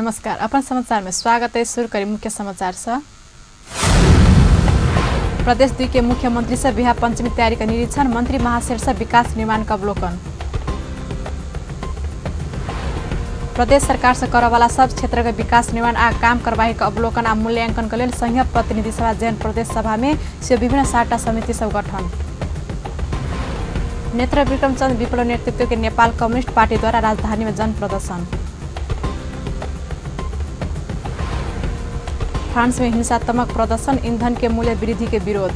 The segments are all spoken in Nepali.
नमस्कार। अपन समाचार में स्वागत है। शुरू करें मुख्य समाचार से। प्रदेश 2 के मुख्यमंत्री से बिहा पंचमी तैयारी का निरीक्षण, मंत्री महाशय से विकास निर्माण का अवलोकन। प्रदेश सरकार से करवाला सब क्षेत्र के विकास निर्माण आ काम करवाही का अवलोकन आ मूल्यांकन के लिए संघीय प्रतिनिधि सभा जैन प्रदेश सभा में से विभिन्न साटा समिति सब गठन। नेत्र विक्रमचंद विप्लव नेतृत्व के नेपाल कम्युनिस्ट पार्टी द्वारा राजधानी में जन प्रदर्शन। फ्रांस में हिंसात्मक प्रदर्शन, ईंधन के मूल्य वृद्धि के विरोध।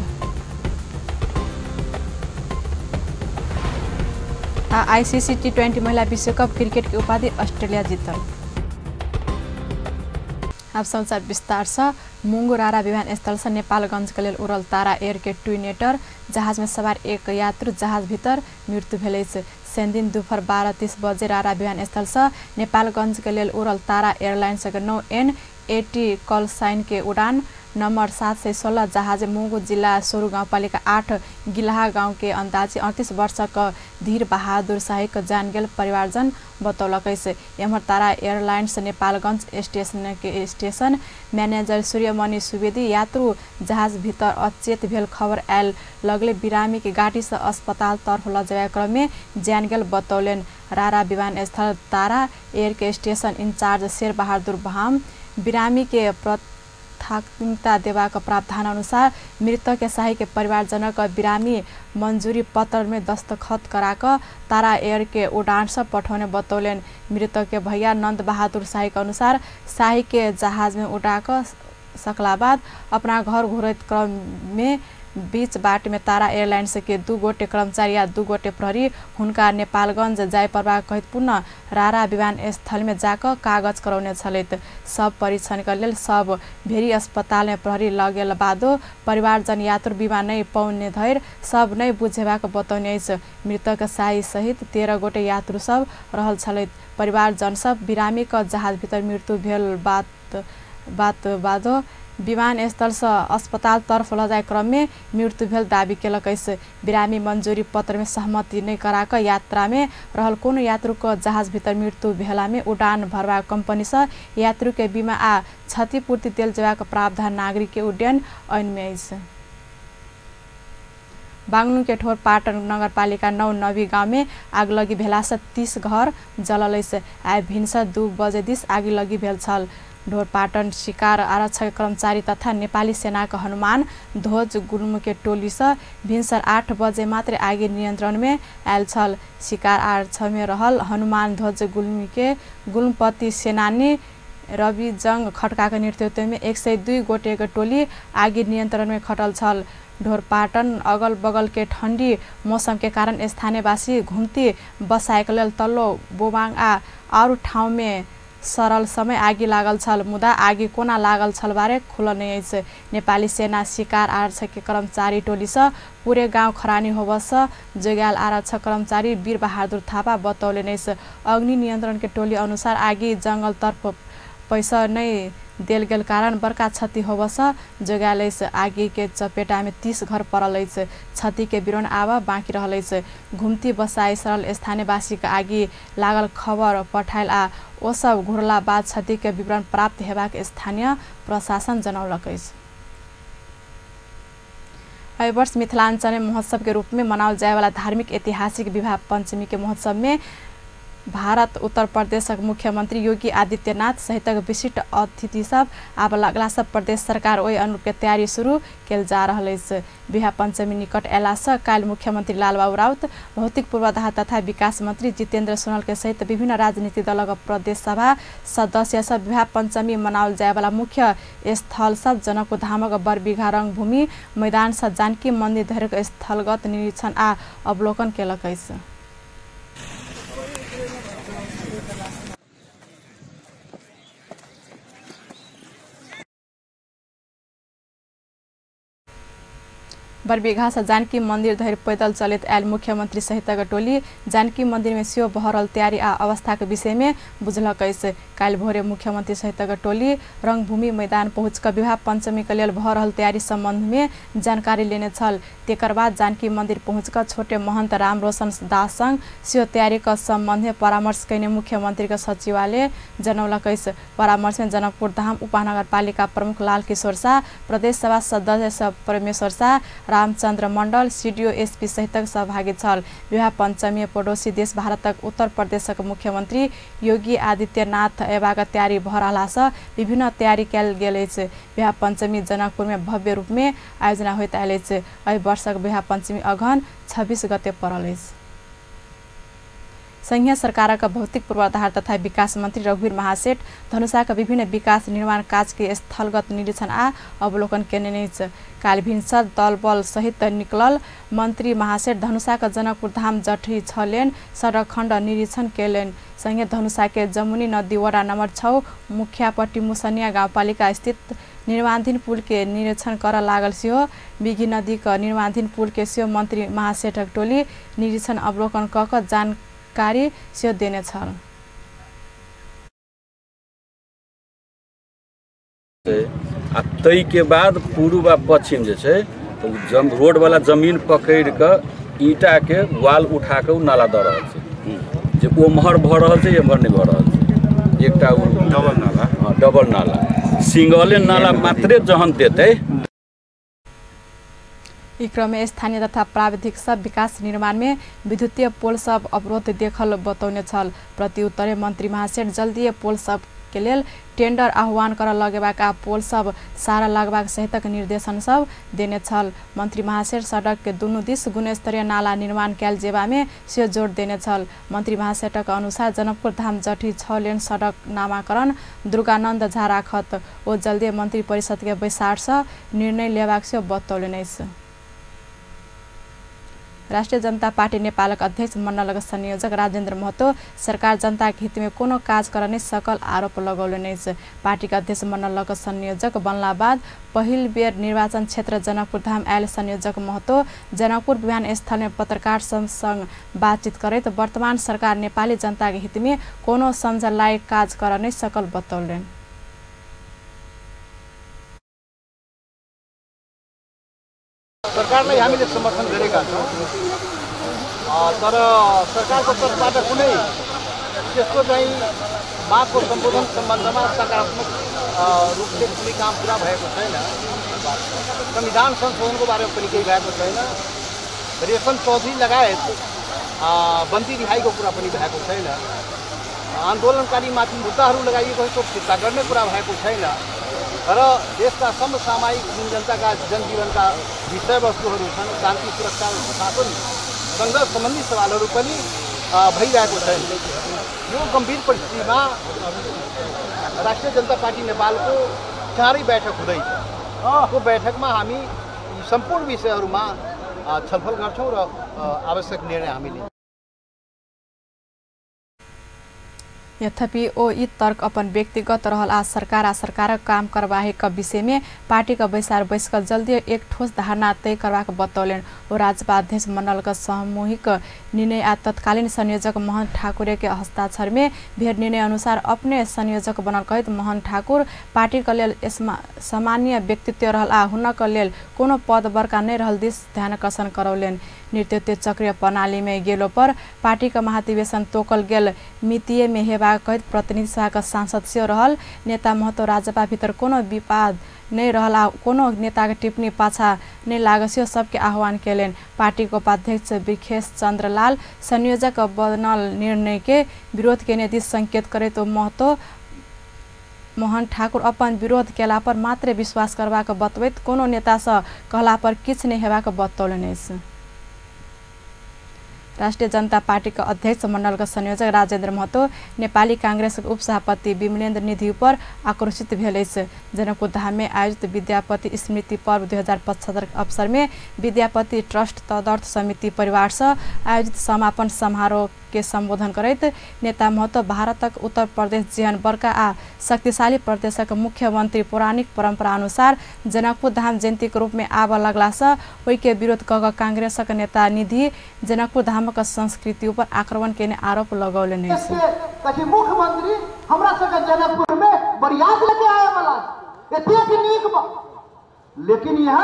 आईसीसी T20 महिला विश्व कप क्रिकेट की उपाधि ऑस्ट्रेलिया जीतल। अब समाचार विस्तार से। मुंगू रारा विमानस्थल से नेपालगंज के लिए उड़ल तारा एयर के ट्विनेटर जहाज में सवार एक यात्रु जहाज भीतर मृत्यु भेल। दिन दोपहर 12:30 बजे रारा विमानस्थल से नेपालगंज के लिए उड़ल तारा एयरलाइंस के 9 N80 कॉल साइन के उड़ान नंबर 716 जहाज मुंगू जिला सोरू गाउँपालिका 8 गिलाहा गांव के अंदाजी 38 वर्ष का धीर बहादुर शाही का जान गेल परिवारजन बतौलक। एम्हर तारा एयरलाइंस नेपालगंज स्टेशन के स्टेशन मैनेजर सूर्यमणि सुवेदी यात्रु जहाज भीतर अचेत भेल खबर आयल लगले बिरामी के गाड़ी से अस्पताल तरफ लजाए क्रम में जान गेल बतौलन। रारा विमानस्थल तारा एयर के स्टेशन इंचार्ज शेर बहादुर बहाम बिरामी के प्राथमिकता देवाक प्रावधान अनुसार मृतक के शाही के परिवारजनक बिरामी मंजूरी पत्र में दस्तखत कराक तारा एयर के उड़ान से पठाउने बतौलन। मृतक के भैया नंद बहादुर शाही के अनुसार शाही के जहाज में उड़ाक सकला बाद अपना घर घुरत क्रम में बीच बाट में तारा एयरलाइंस के 2 गोटे कर्मचारी या 2 गोटे प्रहरी हुनका नेपालगंज जाय परबा कहित पुनः रारा विमानस्थल में जाकर कागज करौने छलैत। सब परीक्षण के लेल सब भेरी अस्पताल में प्रहरी लगेल बादो परिवारजन यात्रु बीमा नहीं पाउने धैर सब नहीं बुझेबाक बतौने। मृतक शाही सहित 13 गोटे यात्रु सब रहल छलैत। परिवारजन सब बिरामी का जहाज भीतर मृत्यु भेल बात बादो विमानस्थल से अस्पताल तरफ लजाए क्रम में मृत्यु भेल दावी केलक। बिरामी मंजूरी पत्र में सहमति नहीं कराक यात्रा में रहल कोनो यात्रु को जहाज भीतर मृत्यु भेला में उड़ान भरवा कंपनी से यात्रु के बीमा आ क्षतिपूर्ति देल जेबाक प्रावधान नागरिक के उड्डयन ऐन में अछि। बागलुङ के ठोर पाटन नगरपालिका 9 नवी गांव में आगलगी भेला से 30 घर जलल। आइ भिनसर 2 बजे दिस आगलगी भेल छल। ढोरपाटन शिकार आरक्षक कर्मचारी तथा नेपाली सेना का हनुमान ध्वज गुल्म के टोली से भिनसर 8 बजे मात्र आगे नियंत्रण में आयल छल। शिकार आरक्षक में रहल हनुमान ध्वज गुल्म के गुल्मपति सेनानी रवि जंग खटका के नेतृत्व में 102 गोटे के टोली आगे नियंत्रण में खटल छल। ढोरपाटन अगल बगल के ठंडी मौसम के कारण स्थानीयवासी घुमती बसाए के लेल तल्लो बोबाङ आ और ठाउँ में सरल समय आगी लागल छल। मुदा आगी कोना लागल छल बारे खुलल नहीं अछि। नेपाली सेना शिकार आरक्षक के कर्मचारी टोली से पूरे गांव खरानी होबस जोग्याल आरक्षक कर्मचारी वीर बहादुर थापा बतौले। अग्नि नियंत्रण के टोली अनुसार आगी जंगल तरफ पैसा नहीं देल गेल कारण बड़का क्षति होबस जोग्याल। आगी के चपेटा में 30 घर पड़ल। क्षति के विवरण आवा बाँकी रहल। घुमती बसाई सरल स्थानीयवासी के आगी लागल खबर पठायल आ ओ सब घुरला बाद क्षति के विवरण प्राप्त हेबाक स्थानीय प्रशासन जनौलक। एहि वर्ष मिथिलांचल में महोत्सव के रूप में मनाओल जाए वाला धार्मिक ऐतिहासिक विवाह पंचमी के महोत्सव में भारत उत्तर प्रदेश मुख्यमंत्री योगी आदित्यनाथ सहित विशिष्ट अतिथि सब आब लगला सब प्रदेश सरकार ओहि अनुरूप के तैयारी शुरू कल जा रहा है। बिहा पंचमी निकट अयला से काल मुख्यमंत्री लालबाबू राउत, भौतिक पूर्वाधार तथा विकास मंत्री जितेंद्र सोनल के सहित विभिन्न राजनीतिक दलक प्रदेश सभा सदस्य सब बिहा पंचमी मनाओल जाए वाला मुख्य स्थल सब जनकपुर धामक बरबीघा रंगभूमि मैदान से जानकी मंदिर धरिक स्थलगत निरीक्षण आ अवलोकन केलक। बरबीघा से जानकी मंदिर धरि पैदल चलित आयल मुख्यमंत्री सहितक टोली जानकी मंदिर में सेहो भरल तैयारी आ अवस्था के विषय में बुझलक। काल्हि भोरे मुख्यमंत्री सहितक टोली रंगभूमि मैदान पहुँच कऽ विवाह पंचमी के लेल भऽ रहल तैयारी संबंध में जानकारी लेने छल। तेकर बाद जानकी मंदिर पहुँच कऽ छोटे महंत राम रोशन दास संग सेहो तैयारी के संबंध में परामर्श कयने मुख्यमंत्री के सचिवालय जनौलक। परामर्श में जनकपुर धाम उपमहानगरपालिका प्रमुख लाल किशोर शाह, प्रदेश सभा सदस्य परमेश्वर शाह, रामचंद्र मंडल, सीडीओ एसपी सहितक सहभागी छल। विवाह पंचमी पड़ोसी देश भारतक उत्तर प्रदेशक मुख्यमंत्री योगी आदित्यनाथ अयबाक तैयारी भऽ रहलासँ विभिन्न तैयारी कयल गेल अछि। विवाह पंचमी जनकपुर में भव्य रूप में आयोजना होइत आयल अछि। एहि वर्षक विवाह पंचमी अगहन 26 गते पड़ल अछि। संघीय सरकारक भौतिक पूर्वाधार तथा विकास मंत्री रघुवीर महासेठ धनुषाक विभिन्न विकास निर्माण कार्य के स्थलगत निरीक्षण आ अवलोकन केने अछि। काल्हि भिनसर दल बल सहित निकलल मंत्री महासेठ धनुषाक जनकपुर धाम जटही 6 लेन सड़क खंड निरीक्षण केलनि। संगे धनुषा के जमुनी नदी वडा नंबर 6 मुखियापट्टी मुसनिया गाउँपालिका स्थित निर्माणाधीन पुल के निरीक्षण कर लागल सेहो। बिगी नदी का निर्माणाधीन पुल के सेहो मंत्री महासेठक टोली निरीक्षण अवलोकन कऽ जानकारी सेहो देने छल। तई के बाद पूर्व आ पश्चिम जे छै रोड वाला जमीन पकड़ के ईटा के वाल उठा के नाला द रहल छै जे ओम्हर भऽ रहल छै एम्हर नहीं भऽ रहल छै। एकटा डबल नाला, डबल नाला, सिंगले नाला मात्रे जहन देते। ई क्रम में स्थानीय तथा प्राविधिक सब विकास निर्माण में विद्युतीय पोल सब अवरोध देखल बतौने छल। प्रत्युत्तरे मंत्री महासेठ जल्दीए पोल सब के लेल टेंडर आह्वान कर लगेबाक आ पोल सब सारा लगबाक सहितक निर्देशन सब देने छल। मंत्री महासेठ सड़क के दुनू दिस गुणस्तरीय नाला निर्माण कयल जेबा में सेहो जोर देने छल। मंत्री महासेठक अनुसार जनकपुर धाम जटही 6 लेन सड़क नामाकरण दुर्गानंद झा राखत ओ जल्दी मंत्री परिषद के बैसार से निर्णय लेबाक सेहो बतौलनि अछि। राष्ट्रिय जनता पार्टी नेपालक अध्यक्ष मण्डलक संयोजक राजेन्द्र महतो सरकार जनता के हित में कोनो काज कर नहीं सकल आरोप लगौलनि अछि। पार्टी के अध्यक्ष मण्डलक संयोजक बनला बाद पहिल बेर निर्वाचन क्षेत्र जनकपुर धाम आयल संयोजक महतो जनकपुर विमानस्थल में पत्रकार संग बातचीत करैत वर्तमान सरकार नेपाली जनता के हित में कोनो समझ लायक काज कर नहीं सकल बतौलनि। सरकारलाई हामीले समर्थन गरेका छौं, तर सरकारको तर्फबाट कुनै त्यस्तो चाहिँ मागको सम्बोधन सम्बन्धमा सकारात्मक रूपले कुनै काम पुरा भएको छैन। संविधान संशोधनको बारेमा पनि केही भएको छैन। रेशम चौधरी लगायत बन्दी रिहाईको कुरा पनि भएको छैन। आन्दोलनकारीमाथि मुद्दाहरू लगाइएको त्यो फिर्ता गर्ने कुरा भएको छैन। तर देशका समसामयिक जनताका जनजीवनका विषयवस्तुहरू छन्, शान्ति सुरक्षा सँग सम्बन्धित सवालहरू पनि भइरहेको छैन। यो गम्भीर परिस्थितिमा राष्ट्रिय जनता पार्टी नेपालको 4 बैठक हुँदैछ। त्यो बैठकमा हामी सम्पूर्ण विषयहरूमा छलफल गर्छौं र आवश्यक निर्णय हामी लिन्छौं। यद्यपि ओ यी तर्क अपन व्यक्तिगत रहल आ सरकारक काम कारबाहीक विषय में पार्टी का बैसार बैस कर जल्दी एक ठोस धारणा तय करबाक बतौलनि। ओ राज्यसभा अध्यक्ष मंडल का सामूहिक निर्णय आ तत्कालीन संयोजक मोहन ठाकुर के हस्ताक्षर में भेद निर्णय अनुसार अपने संयोजक बनल कहत मोहन ठाकुर पार्टी के लेल सामान्य व्यक्तित्व रहल आ हुनक लेल कोनो पद बरका नहीं रहल दिस ध्यान आकर्षण करौलनि। नेतृत्व चक्रीय प्रणाली में गेलो पर पार्टी का महाधिवेशन तोकल गेल मितीय में हेबा कहत प्रतिनिधि सभा का सांसद से रहल नेता महतो राज्यसभा भीतर कोनो विवाद नहीं रहला कोनो नेता के टिप्पणी पाछा नहीं लागसियो सबके आह्वान केलनि। पार्टी को उपाध्यक्ष विखेश चंद्र लाल संयोजक बनल निर्णय के विरोध केने दिस संकेत करे तो महतो मोहन ठाकुर अपन विरोध केला पर मात्र विश्वास करबाक बतबैत कोनो नेता से कहला पर किछ नहीं हेबाक बतौलनि अछि। राष्ट्रिय जनता पार्टी का अध्यक्ष मंडल का संयोजक राजेन्द्र महतो नेपाली कांग्रेस के उपसभापति विमलेन्द्र निधि पर आक्रोशित भेल अछि। जनकपुर धाम में आयोजित विद्यापति स्मृति पर्व 2075 अवसर में विद्यापति ट्रस्ट तदर्थ समिति परिवार से आयोजित समापन समारोह के संबोधन करैत नेता महतो भारतक उत्तर प्रदेश जेहन बड़का आ शक्तिशाली प्रदेशक मुख्यमंत्री पौराणिक परंपरा अनुसार जनकपुर धाम जयंती के रूप में आब लगला से ओहि के विरोध क कांग्रेसक नेता निधि जनकपुर धामक संस्कृति पर आक्रमण केने आरोप लगौलनि अछि। मुख्यमंत्री हमरा सबके जनकपुर में बरियात लेके आए वाला एतेक नीक, लेकिन यह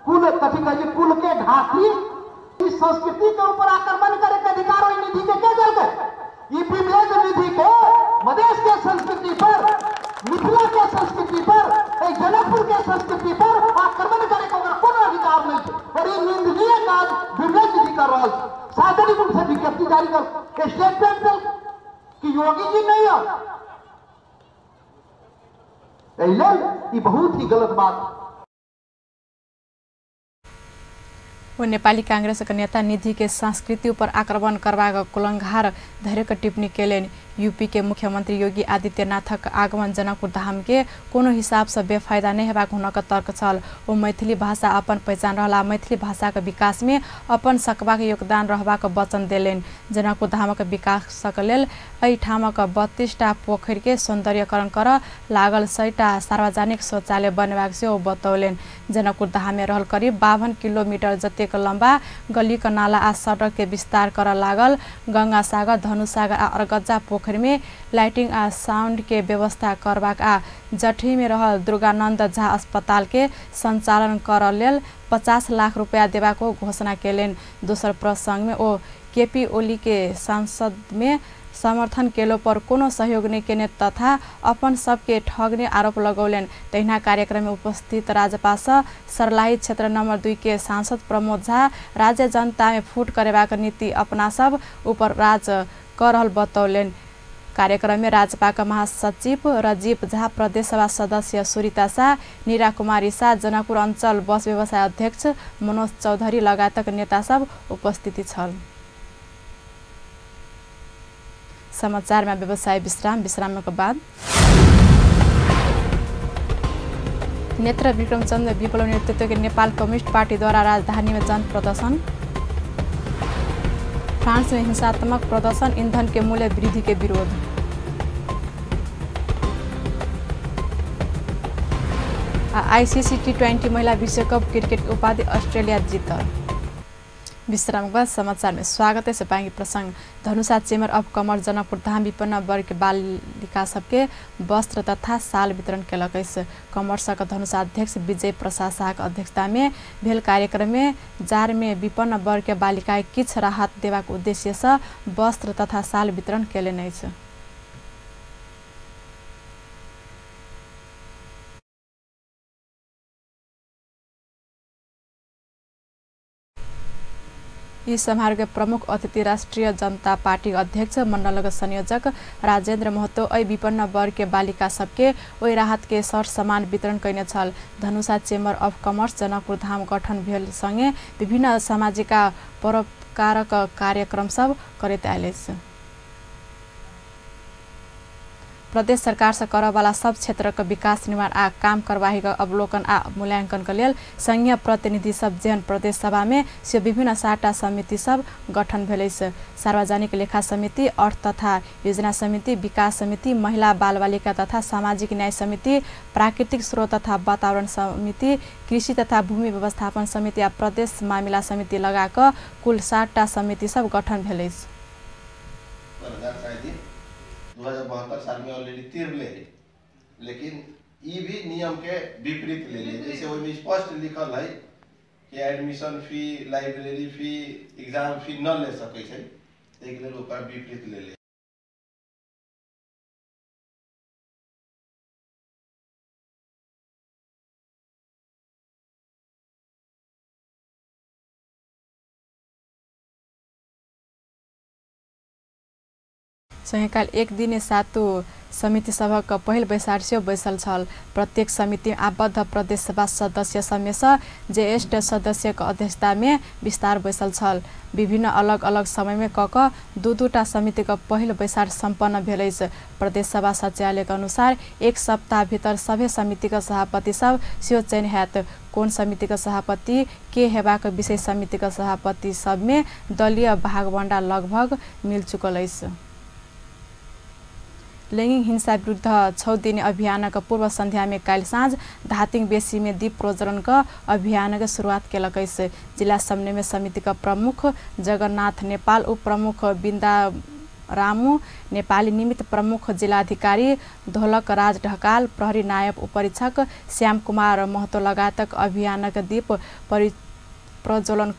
कुल कथी कहे कुल के ढाकी इस संस्कृति के ऊपर आक्रमण करे के अधिकार ओहि निधि के के देलकै? ई विवेक निधि के मधेश के संस्कृति पर, मिथिला के संस्कृति पर, जनकपुर के संस्कृति पर आक्रमण करे के ओकर कोनो अधिकार नहीं है। और ये निंदनीय काज विवेक निधि कर रहा है। सार्वजनिक रूप से विज्ञप्ति जारी कर स्टेटमेंट दल कि योगी जी नहीं है, ये बहुत ही गलत बात। वो नेपाली कांग्रेस के नेता निधि के संस्कृति पर आक्रमण करबाक कुलंघार धैर्य टिप्पणी केलनि। यूपी के मुख्यमंत्री योगी आदित्यनाथक आगमन जनकपुर धाम के कोनो हिसाब से बेफायदा नहीं हेबाक हुनक तर्क छल। ओ मैथिली भाषा अपन पहचान रहला, मैथिली भाषा के विकास में अपन सकबाक योगदान रहबाक वचन देलनि। जनकपुर धामक विकासक लेल एहि ठामक 32टा पोखरि के सौंदर्यकरण कर लागल 100टा सार्वजनिक शौचालय बनेबाक सेहो बतौलनि। जनकपुर धाम में रहल करीब 52 किलोमीटर जतेक लंबा गली का नाला आ सड़क के विस्तार कर लागल गंगा सागर, धनु सागर आ अरगज्जा पोखरि में लाइटिंग आ साउंड के व्यवस्था करबाक आ जठी में रहल दुर्गानंद झा अस्पताल के संचालन कर लेल 50 लाख रुपया देबाक घोषणा केलनि। दोसर प्रसंग में ओ केपी ओली के सांसद में समर्थन केलो पर कोनो सहयोग नहीं केने तथा अपन सबके ठगने आरोप लगौलनि। तहिना कार्यक्रम में उपस्थित राजपा सर्लाही क्षेत्र नंबर 2 के सांसद प्रमोद झा राज्य जनता में फूट करेबाक नीति अपना सब ऊपर राज कर रहल बतौलनि। कार्यक्रम में राजपा का महासचिव राजीव झा, प्रदेश सभा सदस्य सुरीता शाह, नीरा कुमारी शाह, जनकपुर अंचल बस व्यवसाय अध्यक्ष मनोज चौधरी लगायतक नेता सब उपस्थिति छल। समाचार में व्यवसाय विश्राम के बाद नेत्र विक्रमचंद्र विप्लव नेतृत्व के नेपाल कम्युनिस्ट पार्टी द्वारा राजधानी में जन प्रदर्शन। फ्रांस में हिंसात्मक प्रदर्शन, ईंधन के मूल्य वृद्धि के विरोध। आईसीसी T20 महिला विश्व कप क्रिकेट उपाधि ऑस्ट्रेलिया जीत। विश्राम के बाद समाचार में स्वागत है। सपांगी प्रसंग Dhanusha chamber of commerce Janakpur Dham विपन्न वर्ग के बालिका सबके वस्त्र तथा साल वितरण केलक। कॉमर्स का धनुषा अध्यक्ष विजय प्रसाद शाह के अध्यक्षता में भेल कार्यक्रम में जार में विपन्न वर्ग के बालिका किछ राहत देबाक उद्देश्य से वस्त्र तथा साल वितरण केलनि अछि। इस समारोह के प्रमुख अतिथि राष्ट्रीय जनता पार्टी अध्यक्ष मंडल संयोजक राजेंद्र महतो ऐ विपन्न वर्ग के बालिका सबके ओहि राहत के सर सामान वितरण कैने छल। Dhanusha chamber of commerce Janakpur Dham गठन भेल संगे विभिन्न सामाजिक परोपकारक कार्यक्रम सब करैत आयल अछि। प्रदेश सरकार से कर वाला सब क्षेत्र के विकास निर्माण आ काम करवाही के अवलोकन आ मूल्यांकन के लेल संघीय प्रतिनिधि सब जेहन प्रदेश सभा में से विभिन्न 7टा समिति सब गठन भेल अछि। सार्वजनिक लेखा समिति, अर्थ तथा योजना समिति, विकास समिति, महिला बाल बालिका तथा सामाजिक न्याय समिति, प्राकृतिक स्रोत तथा वातावरण समिति, कृषि तथा भूमि व्यवस्थापन समिति आ प्रदेश मामिला समिति लगा क कुल 7टा समिति सब गठन भेल अछि। 2072 साल में ऑलरेडी तीर ले, लेकिन ये भी नियम के विपरीत ले ले। जैसे वो में स्पष्ट लिखल है कि admission fee, library fee, exam fee न ले सके छै, एक लेल ओकर विपरीत ले ले। संघकाल एक दिन सातु समिति सभक पहिल बैसार से बैसल छल। प्रत्येक समिति में आबद्ध प्रदेश सभा सदस्य समेत ज्येष्ठ सदस्य के अध्यक्षता में विस्तार बैसल छल। विभिन्न अलग अलग समय में दुटा समिति का पहिल बैसार संपन्न भेलै। प्रदेश सभा सचिवालय के अनुसार एक सप्ताह भीतर सभे समिति का सभापति सब सेहो चयन हैत। कोन समिति का सभापति के हेबाक विषय समिति का सभापति सब में दलीय भागवंडा लगभग मिल चुकल अछि। लैंगिक हिंसा विरुद्ध 6 दिने अभियान का पूर्व संध्या में काल साँझ धातिङ बेसी में दीप प्रज्वलन का अभियान के शुरुआत केलक अछि। जिला समन्वय समिति का प्रमुख जगन्नाथ नेपाल, उप प्रमुख बिन्दा रामू नेपाली, निमित्त प्रमुख जिलाधिकारी धोलक राज ढकाल, प्रहरी नायब उपरीक्षक श्याम कुमार महतो लगायत अभियान के दीप प्रज्वलन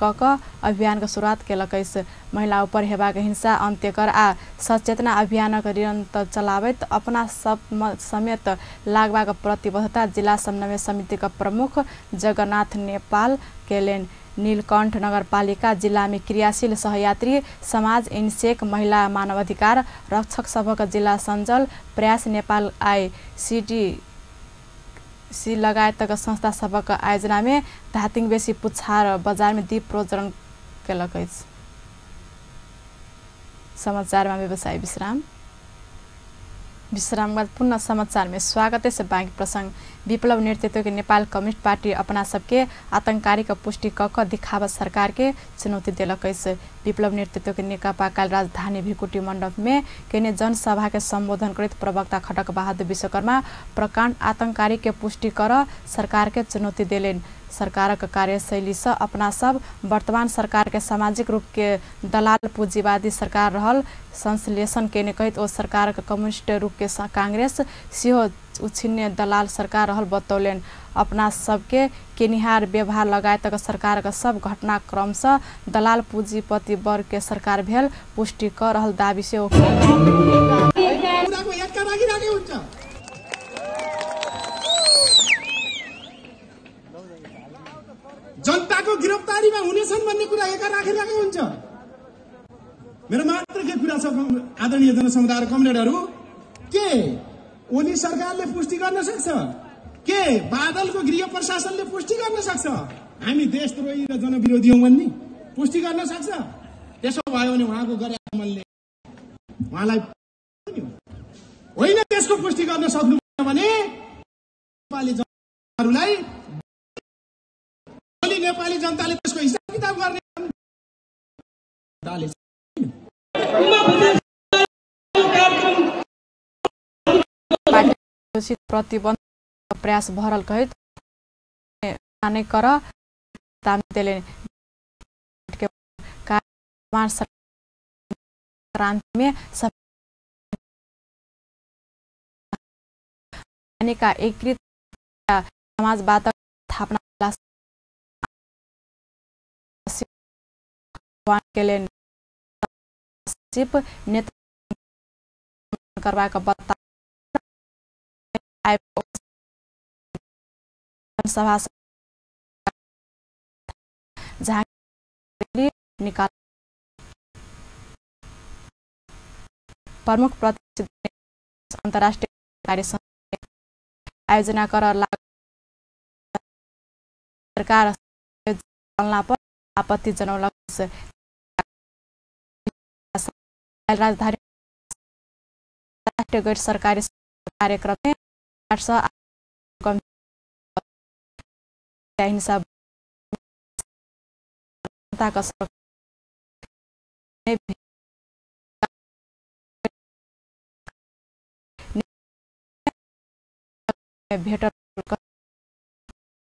अभियान का शुरुआत केलक अछि। महिला ऊपर हेबाक हिंसा अंत्य कर आ सचेतना अभियान के निरंतर चलावैत अपना सब समेत लागबाक प्रतिबद्धता जिला समन्वय समिति का प्रमुख जगन्नाथ नेपाल केलेन। नीलकंठ नगरपालिका जिला में क्रियाशील सहयात्री समाज, इनसेक, महिला मानवाधिकार रक्षक सबक जिला संजल, प्रयास नेपाल, ICDC लगायत संस्था सबक आयोजना में धातिङ बेसी पुछार बजार में दीप प्रज्वलन केलक अछि। समाचार में व्यवसाय विश्राम बाद पुनः समाचार में स्वागत है। से बाँकी प्रसंग विप्लव नेतृत्व के नेपाल कम्युनिस्ट पार्टी अपना सबके आतंककारी का पुष्टि दिखावा सरकार के चुनौती दिलक अछि। विप्लव नेतृत्व के नेकपा काल राजधानी भिकुटी मंडप में केने जनसभा के संबोधन करते प्रवक्ता खटक बहादुर विश्वकर्मा प्रकांड आतंककारी के पुष्टि कर सरकार के चुनौती दिलेन। सरकार का कार्यशैली से अपना सब वर्तमान सरकार के सामाजिक रूप के दलाल पूंजीवादी सरकार रहल संश्लेषण केने कहित ओ सरकार के कम्युनिस्ट रूप के कांग्रेस सेहो उछिन्ने दलाल सरकार रहल बतौलेन। अपना सबके केनिहार व्यवहार लगायत सरकार का सब घटनाक्रम से दलाल पूंजीपति वर्ग के सरकार भेल पुष्टि कर रहल दावी से जनता को गिरफ्तारी में हुनेछन् भन्ने कुरा एका राखिरहेको हुन्छ। मेरो मात्र के कुरा छ आदरणीय जनसमुदाय कमरेडहरू, के ओली सरकारले पुष्टि गर्न सक्छ, के बादलको गृह प्रशासनले पुष्टि गर्न सक्छ हामी देशद्रोही र जनविरोधी हौं भन्ने पुष्टि गर्न सक्छ? त्यसो भयो भने उहाँको गरे अमलले उहाँलाई होइन त्यसको पुष्टि गर्न सक्नु भने नेपाली जनताहरूलाई नेपाली जनताले त्यसको हिसाब किताब गर्ने प्रतिबन्ध प्रयास भरल कहित कर क्रांति में का एकीकृत समाजवाद स्थापना केलेन करवा का बता सभा जहाँ निकाल प्रमुख प्रतिष्ठित अंतर्राष्ट्रीय कार्य आयोजना कर सरकार पर आपत्ति जनौलक। राजधानी राष्ट्रीय गैर सरकारी कार्यक्रम में हिंसा भेट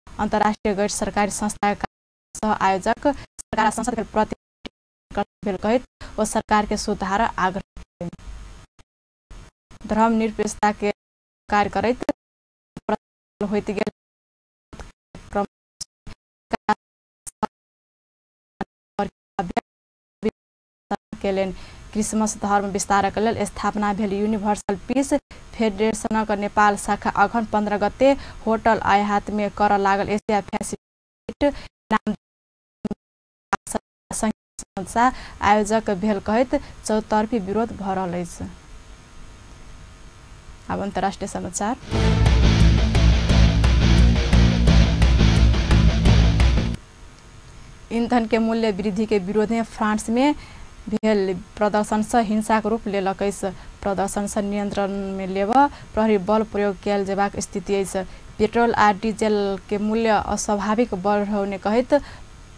अंतर्राष्ट्रीय गैर सरकारी संस्था सह आयोजक सरकार संसद प्रति कहित वो सरकार के सुधार आग्रह धर्म निरपेक्षता के कार्य करैत होइत गेल केलेन। क्रिसमस धर्म विस्तारक लेल स्थापना भेल यूनिवर्सल पीस फेडरेशनक नेपाल शाखा अघन 15 गते होटल आयात में कर लागल एशिया पैसिफिक संस्था आयोजक भेल कहित चौतर्फी विरोध भ रहल अछि। अब अन्तर्राष्ट्रिय समाचार। ईंधन के मूल्य वृद्धि के विरोध में फ्रांस में भेल प्रदर्शन से हिंसा के रूप लेलकै। प्रदर्शन से नियंत्रण में लेब प्रहरी बल प्रयोग कयल जेबाक स्थिति अछि। पेट्रोल आ डीजल के मूल्य अस्वाभाविक बढ़ने कहैत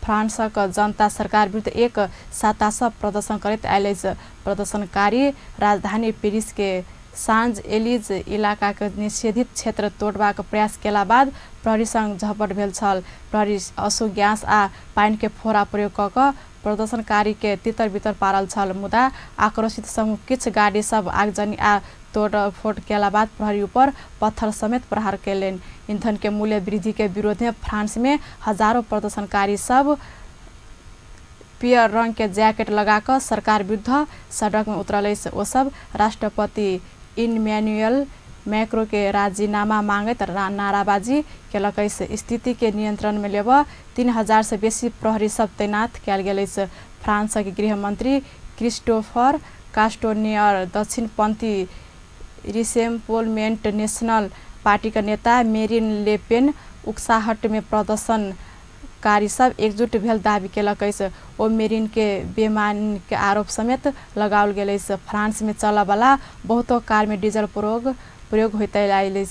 फ्रांसक जनता सरकार विरुद्ध एक साता प्रदर्शन करैत आयल अछि। प्रदर्शनकारी राजधानी पेरिस के सांज एलिज इलाका के निषेधित क्षेत्र तोड़बाक प्रयास केला बाद प्रहरी संग झपट भेल छल। प्रहरी असो ग्यास आ पानी के फोड़ा प्रयोग क क प्रदर्शनकारी के तितर बितर पारल छल। मुदा आक्रोशित समूह किछ गाड़ी सब आगजनी आ तोड़फोड़ केला बाद प्रहरी ऊपर पत्थर समेत प्रहार केलनि। ईंधन के मूल्य वृद्धि के विरोध में फ्रांस में हजारों प्रदर्शनकारी सब पियर रंग के जैकेट लगाकर सरकार विरुद्ध सड़क में उतरल। वो सब राष्ट्रपति इमैनुअल मैक्रो के राजीनामा मांगत नाराबाजी केलक। स्थिति के नियंत्रण में लेब 3000 से बेसी प्रहरी सब तैनात कयल गेल। फ्रांस के गृह मंत्री क्रिस्टोफर कास्टोनियर दक्षिणपंथी रिसेम्बलमेंट नेशनल पार्टी का नेता मेरिन ले पेन उकसाहट में प्रदर्शनकारी सब एकजुट भेल दावी केलक। ओ मेरिन के बेईमानी के आरोप समेत लगाओल गेल। फ्रांस में चलने वाला बहुतो कार में डीजल प्रयोग होते आयल।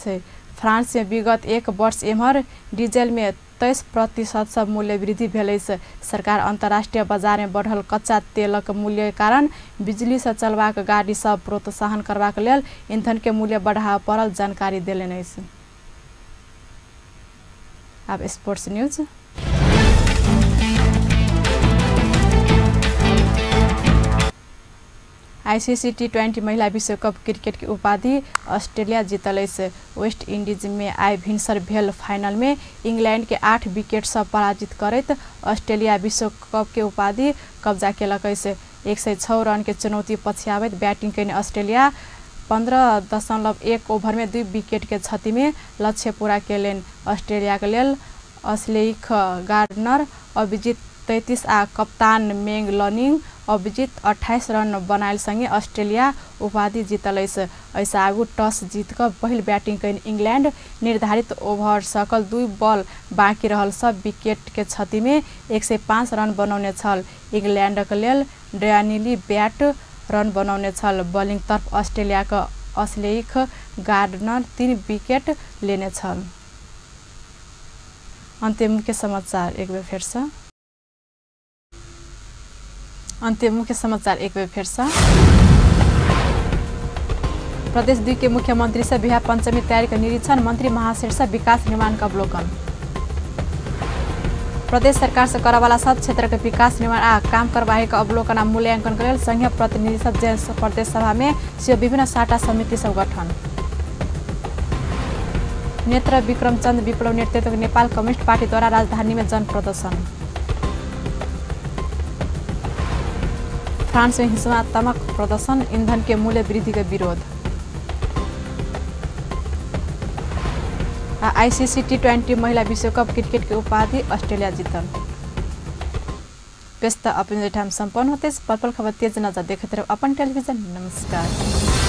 फ्रांस में विगत एक वर्ष एम्हर डीजल में 23% सब मूल्य वृद्धि भेल। सरकार अंतर्राष्ट्रीय बाजार में बढ़ल कच्चा तेलक मूल्य के कारण बिजली से चलबाक गाड़ी सब प्रोत्साहन करबाक लेल ईंधन के मूल्य बढ़ावा पड़ल जानकारी देलनि। अब स्पोर्ट्स न्यूज। आईसीसी T20 महिला विश्व कप क्रिकेट की उपाधि ऑस्ट्रेलिया जीतल। वेस्ट इंडीज में आइ भिनसर भेल फाइनल में इंग्लैंड के 8 विकेट से पराजित करैत ऑस्ट्रेलिया विश्व कप के उपाधि कब्जा केलक। 106 रन के चुनौती पछ्यावैत बैटिंग कयने ऑस्ट्रेलिया 15.1 ओवर में 2 विकेट के क्षति में लक्ष्य पूरा केलनि। ऑस्ट्रेलिया के लेल अस्लेइख गार्डनर अभिजित 33 आ कप्तान मेंग लर्निंग अभिजित 28 रन बनायल संगे ऑस्ट्रेलिया उपाधि जीतल। ऐसा आगू टॉस जीत कर पहिल बैटिंग कयने इंग्लैंड निर्धारित ओवर सकल 2 बॉल बाँकी रहल सब विकेट के क्षति में 105 रन बनौने छल। इंग्लैंड के लेल डयानिली बैट रन बनौने छल। बॉलिंग तरफ ऑस्ट्रेलिया का अस्लेइख गार्डनर 3 विकेट लेने छल। अंतिम मुख्य समाचार एक बार फिर से। प्रदेश 2 के मुख्यमंत्री से बिहार पंचमी तैयारी का निरीक्षण। मंत्री महाशय से विकास निर्माण का अवलोकन। प्रदेश सरकार से करावाला सब क्षेत्र के विकास निर्माण आ काम करवाही का अवलोकन आ मूल्यांकन करेल संघीय प्रतिनिधि सब प्रदेश सभा में विभिन्न साटा समिति सब गठन। नेत्र विक्रमचंद विप्लव नेतृत्व नेपाल कम्युनिस्ट पार्टी द्वारा राजधानी में जन प्रदर्शन। फ्रांस में हिंसात्मक प्रदर्शन, ईंधन के मूल्य वृद्धि के विरोध। आईसीसी T20 महिला विश्व कप क्रिकेट की उपाधि ऑस्ट्रेलिया जीतल। व्यस्त अपन टाइम संपन्न होते पर्पल खबर तेज नजर देखते रहो अपन टेलीविजन। नमस्कार।